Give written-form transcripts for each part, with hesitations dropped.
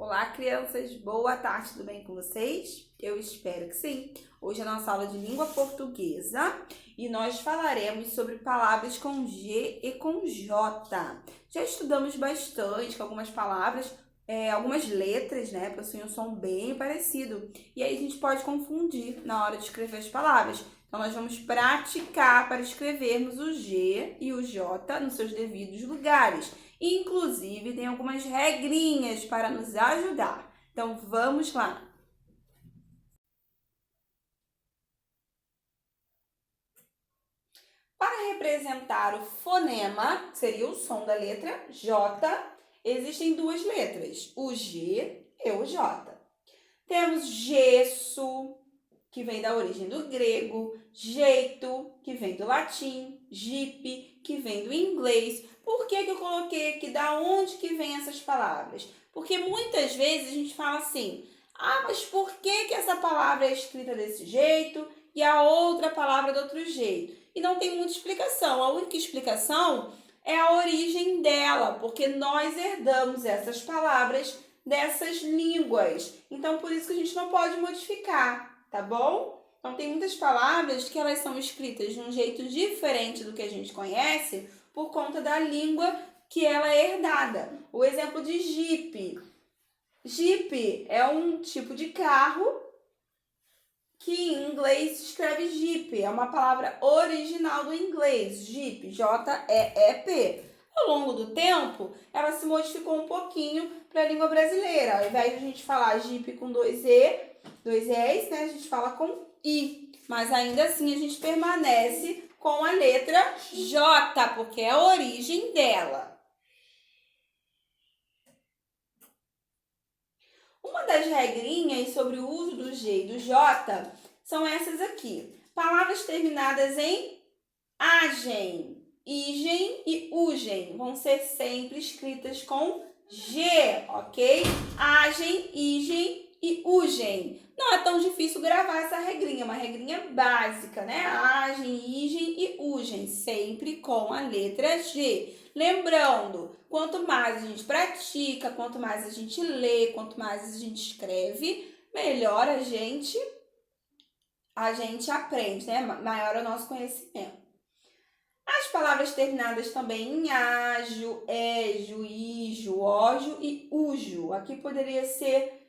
Olá, crianças! Boa tarde, tudo bem com vocês? Eu espero que sim. Hoje é a nossa aula de língua portuguesa e nós falaremos sobre palavras com G e com J. Já estudamos bastante com algumas palavras, algumas letras, né, possuem um som bem parecido. E aí a gente pode confundir na hora de escrever as palavras. Então, nós vamos praticar para escrevermos o G e o J nos seus devidos lugares. Inclusive, tem algumas regrinhas para nos ajudar. Então, vamos lá! Para representar o fonema, que seria o som da letra J, existem duas letras, o G e o J. Temos gesso, que vem da origem do grego, jeito, que vem do latim, jipe, que vem do inglês. Por que eu coloquei aqui? Da onde que vem essas palavras? Porque muitas vezes a gente fala assim, mas por que essa palavra é escrita desse jeito e a outra palavra do outro jeito? E não tem muita explicação. A única explicação é a origem dela, porque nós herdamos essas palavras dessas línguas. Então, por isso que a gente não pode modificar, tá bom? Então, tem muitas palavras que elas são escritas de um jeito diferente do que a gente conhece por conta da língua que ela é herdada. O exemplo de Jeep. Jeep é um tipo de carro que em inglês se escreve Jeep. É uma palavra original do inglês, Jeep, J-E-E-P. Ao longo do tempo, ela se modificou um pouquinho para a língua brasileira. Ao invés de a gente falar Jeep com dois Es, né, a gente fala com I. Mas ainda assim a gente permanece com a letra J, porque é a origem dela. Uma das regrinhas sobre o uso do G e do J são essas aqui. Palavras terminadas em agen, igen e ugen vão ser sempre escritas com G, ok? Agen, igen e ugen. Não é tão difícil gravar essa regrinha, uma regrinha básica, né? Agen, igen e ugen, sempre com a letra G. Lembrando, quanto mais a gente pratica, quanto mais a gente lê, quanto mais a gente escreve, melhor a gente aprende, né? Maior é o nosso conhecimento. As palavras terminadas também em ágio, égio, ígio, ógio e úgio. Aqui poderia ser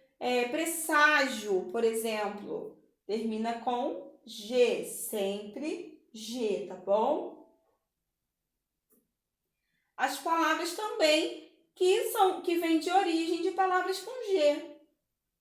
presságio, por exemplo. Termina com G, sempre G, tá bom? As palavras também que vêm de origem de palavras com G.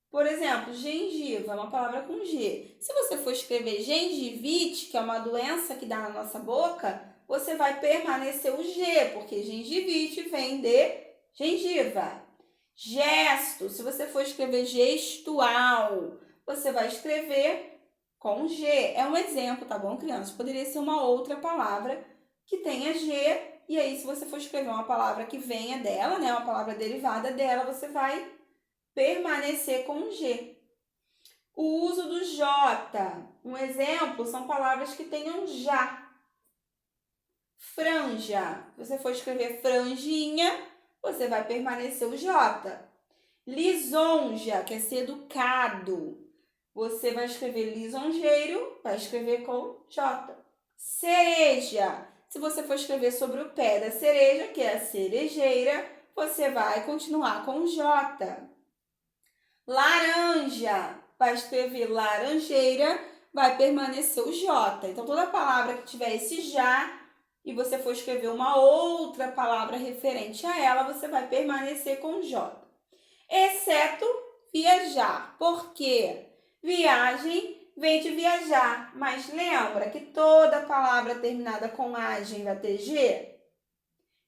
Por exemplo, gengiva é uma palavra com G. Se você for escrever gengivite, que é uma doença que dá na nossa boca, você vai permanecer o G, porque gengivite vem de gengiva. Gesto, se você for escrever gestual, você vai escrever com G. É um exemplo, tá bom, crianças? Poderia ser uma outra palavra que tenha G, e aí se você for escrever uma palavra que venha dela, né, uma palavra derivada dela, você vai permanecer com G. O uso do J. Um exemplo são palavras que tenham já. Franja. Se você for escrever franjinha, você vai permanecer o J. Lisonja, que é ser educado. Você vai escrever lisonjeiro, vai escrever com J. Cereja. Se você for escrever sobre o pé da cereja, que é a cerejeira, você vai continuar com J. Laranja, vai escrever laranjeira, vai permanecer o J. Então, toda palavra que tiver esse já e você for escrever uma outra palavra referente a ela, você vai permanecer com J. Exceto viajar. Por quê? Viagem vem de viajar, mas lembra que toda palavra terminada com agem vai ter G?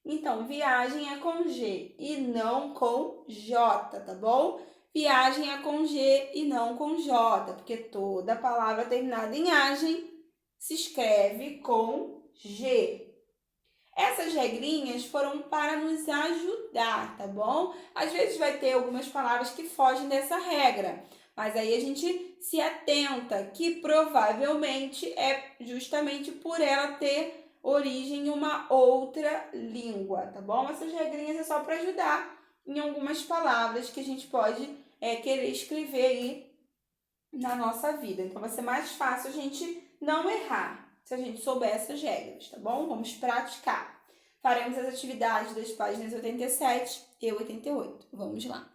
Então, viagem é com G e não com J, tá bom? Viagem é com G e não com J, porque toda palavra terminada em agem se escreve com G. Essas regrinhas foram para nos ajudar, tá bom? Às vezes vai ter algumas palavras que fogem dessa regra, mas aí a gente se atenta que provavelmente é justamente por ela ter origem em uma outra língua, tá bom? Essas regrinhas é só para ajudar em algumas palavras que a gente pode querer escrever aí na nossa vida. Então, vai ser mais fácil a gente não errar se a gente souber essas regras, tá bom? Vamos praticar. Faremos as atividades das páginas 87 e 88. Vamos lá.